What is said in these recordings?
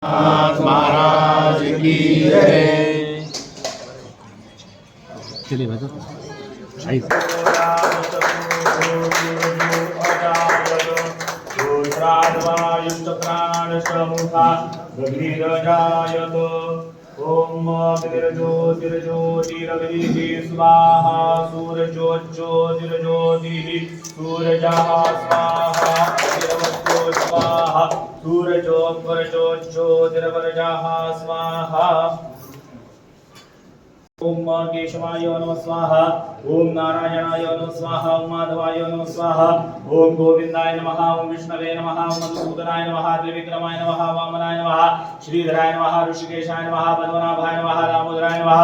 महाराज की जय। चलिए भाई ओम ज्योतिर्ज्योतिरग्निः स्वाहा सूर्यज्योतिर्ज्योतिः सूरजः स्वाहा अग्निर्वत्यो स्वाहा सूरजोज्ज्वलज्योतिर्वरजः स्वाहा। ओम केशवाय नमः स्वाहा ओम नारायणाय नमः स्वाहा ओम माधवाय नमः स्वाहा ओम गोविंदाय नमः ओम विष्णवे नमः ओम मधुसूदनाय नमः त्रिविक्रमाय नमः वामनाय नमः श्रीधराय नमः ऋषिकेशाय नमः पद्मनाभाय नमः दामोदराय नमः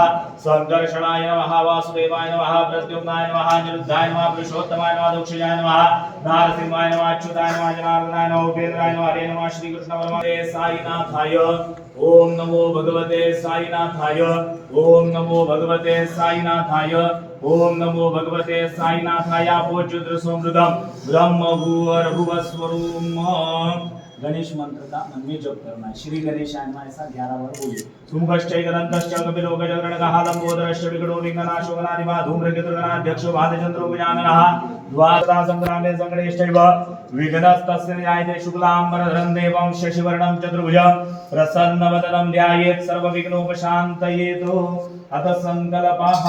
संकर्षणाय नमः वासुदेवाय नमः प्रद्युम्नाय नमः निरुद्धाय नमः पुरुषोत्तमाय नमः दक्षिणाय नमः नारसिंहाय नमः अच्युताय नमः जनार्दनाय नमः उपेन्द्राय नमः हरे नमः श्रीकृष्ण परमात्मने साईनाथाय ओम नमो भगवते साईनाथाय ओम नमो भगवते साईनाथाय ओम नमो भगवते साईनाथाय पोचुद्र समृद्धम ब्रह्म भूर्भुवस्वरूम। गणेश मंत्र का मन में जप करना है। श्री गणेशाय नमः ऐसा 11 बार बोलिए। सुमुखश्चैकदन्तश्च कपिलोकजगरणकः लंबोदरश्च विकटो लिंगनाशो गणाधिपः धूम्रकेतुर्गणाध्यक्षो भातचन्द्रो गजाननः द्वादशा संग्रामे संगणेश्चैव विघ्नस्तस्य न्यायते शुक्लाम्बरधरं देवं शशिवर्णं चतुर्भुजं प्रसन्नवदनं ध्यायेत् सर्वविघ्नोपशान्तयेतु। अथ संकल्पः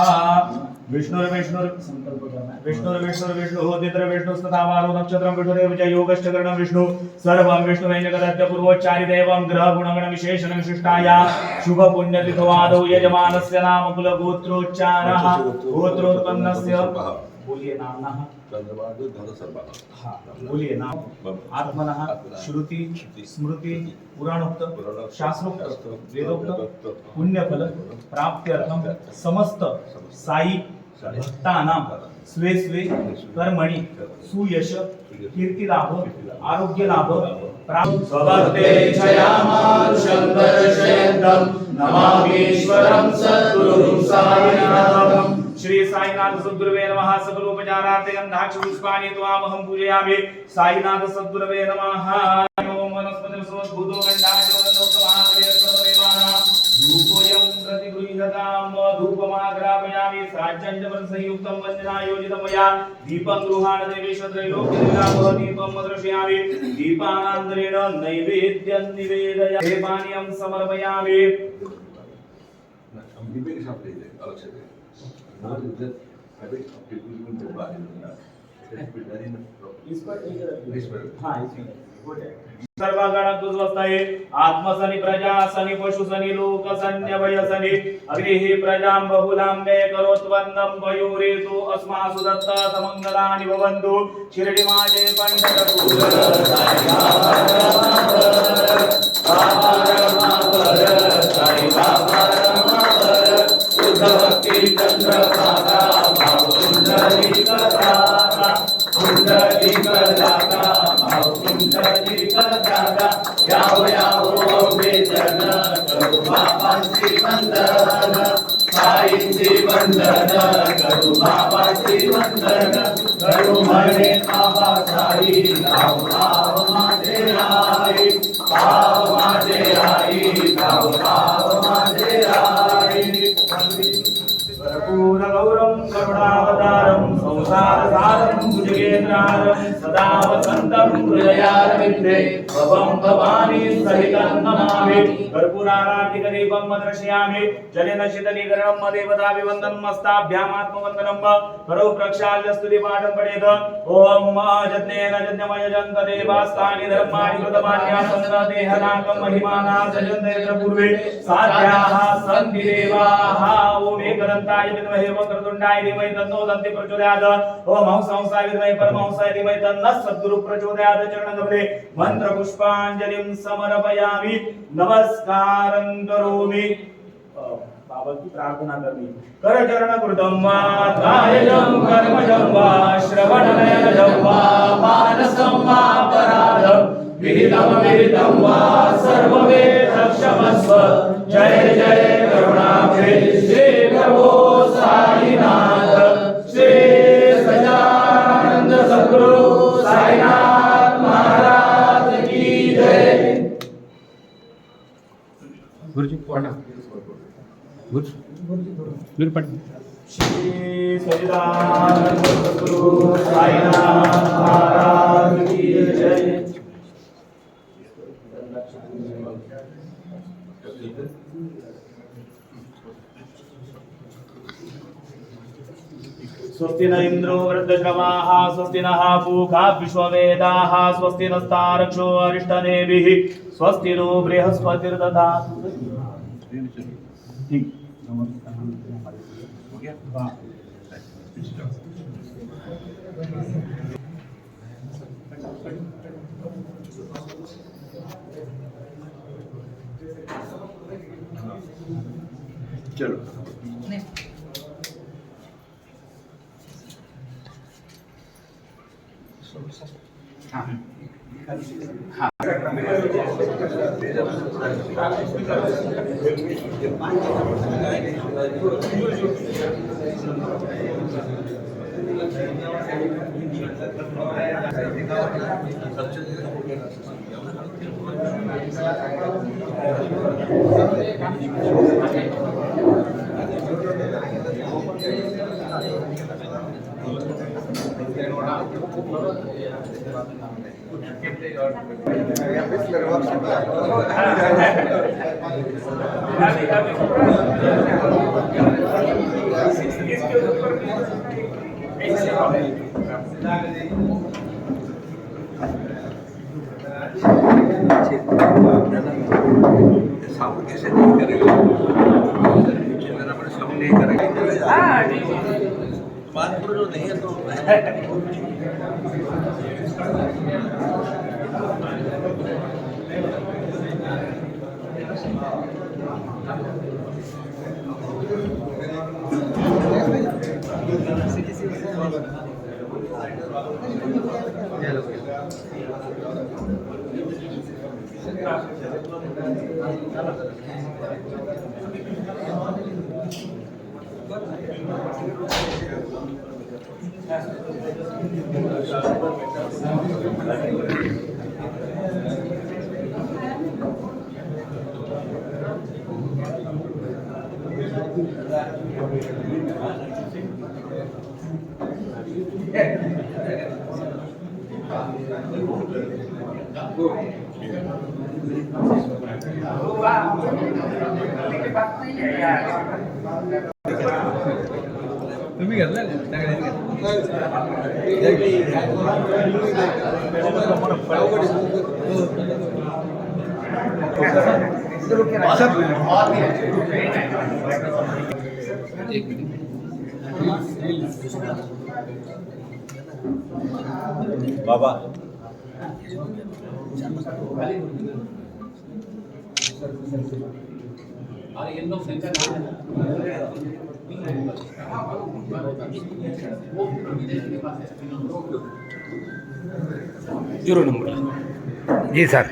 विष्णुर्विष्णु संकल्प करना है। विष्णुर्विष्णु तित्र विष्णुस्तथावारो नक्षत्रं विष्णुरेव च योगश्चकरणं विष्णु सर्वं विष्णुवे जगदत्य पूर्वोच्चारित एवं ग्रह गुणगण विशेषण विशिष्टाया शुभ पुण्यतिथवादौ यजमानस्य नाम कुल गोत्रोच्चारः गोत्रोत्पन्नस्य बोलिए नामनः बोलिए नाम आत्मनः श्रुति स्मृति पुराणोक्त शास्त्रोक्त वेदोक्त पुण्यफल प्राप्त्यर्थम समस्त साई भक्तानां स्वे स्वे कर्मणि सुयश कीर्ति लाभ आरोग्य लाभ प्राप्त स्वभक्ते क्षयामानुषं दर्शयन्तं नमामीश्वरं सद्गुरुं साईनाथं। श्री साईनाथ सद्गुरुवे नमः। सकलोपचारार्थे गन्धाक्ष पुष्पाणि त्वामहं पूजयामि। साईनाथ सद्गुरुवे नमः। ओम वनस्पतिर्सोद्भूतो गन्धाचोदनोक्तमहाग्रे सर्वदेवानां धूपोऽयं प्रतिगृह्यतां धूपमाग्रापयामि। साज्जञ्जवरसंयुक्तं वञ्जनायोजितं मया दीपं गृहाण देवेश त्रैलोक्यनिरामः दीपं दर्शयामि। दीपानान्तरेण नैवेद्यं निवेदयामि पानीयं समर्पयामि। सर्वगणकुस्वस्ताये आत्मसनि प्रजासनि पशुसनि लोकसन्य वयसनि अग्निः प्रजां बहुलां मे करोत्वन्नं वयोरेतु अस्मासु दत्ता समङ्गलानि भवन्तु। शिरडिमाजे पंढरपूर साई बाबा भक्ति चंद्रभागा कुंडली कदागा कुंडली कदागा कुंडली कदागा याव याव वेदन करू बाबांची वंदन साईंची वंदन करू बाबांची वंदन करू म्हणे आबा साई राव राव माझे आई पाव माझे आई राव राव माझे आई। कर्पूरगौरं करुणावतारं संसारसारं भुजगेन्द्रारं सदा वसन्तं हृदयारविन्दे भवं भवानी सहितं नमामि। कर्पूराराधिकदीपं दर्शयामि। जलेन शीतलीकरणं देवताभिवन्दनं मस्ताभ्यामात्मवन्दनं करो प्रक्षाल्य स्तुतिपाठं पठेत्। ॐ यज्ञेन यज्ञमयजन्त देवास्तानि धर्माणि कृतमान्यासन्न देहनाकं महिमाना सजन्ते पूर्वे साध्याः सन्ति देवाः। ओम एकदन्ताय विद्महे वक्रतुण्डाय धीमहि तन्नो दन्ति प्रचोदयात्। ओम हंसाय विद्महे परमहंसाय धीमहि तन्नः सद्गुरुः प्रचोदयात्। चरणगमने मंत्र पुष्पांजलिं समर्पयामि। नमस्कारं करोमि। बाबा की प्रार्थना करनी। कर चरण कृतं वा कायजं कर्मजं वा श्रवणनयनजं वा मानसं वा पराधं विहितं वा सर्ववेद क्षमस्व। जय जय करुणाब्धे श्री प्रभो साईनाथ श्री सच्चिदानंद सद्गुरु साईनाथ महाराज की जय। गुरुजी पढ़ा गुरु गुरु पढ़ श्री सच्चिदानंद सद्गुरु साईनाथ महाराज की जय। स्वस्ति न इंद्रो वृद्धश्रवाः स्वस्ति नः पूषा विश्ववेदाः स्वस्ति नस्तार्क्ष्यो अरिष्टनेमिः स्वस्ति नो बृहस्पतिर्दधातु। चलो साउंड कैसे नहीं करेगा, साउंड नहीं करेगा। मानपुर जो नहीं है तो तुम्ही घेतला बाबा जीरो नंबर जी सर।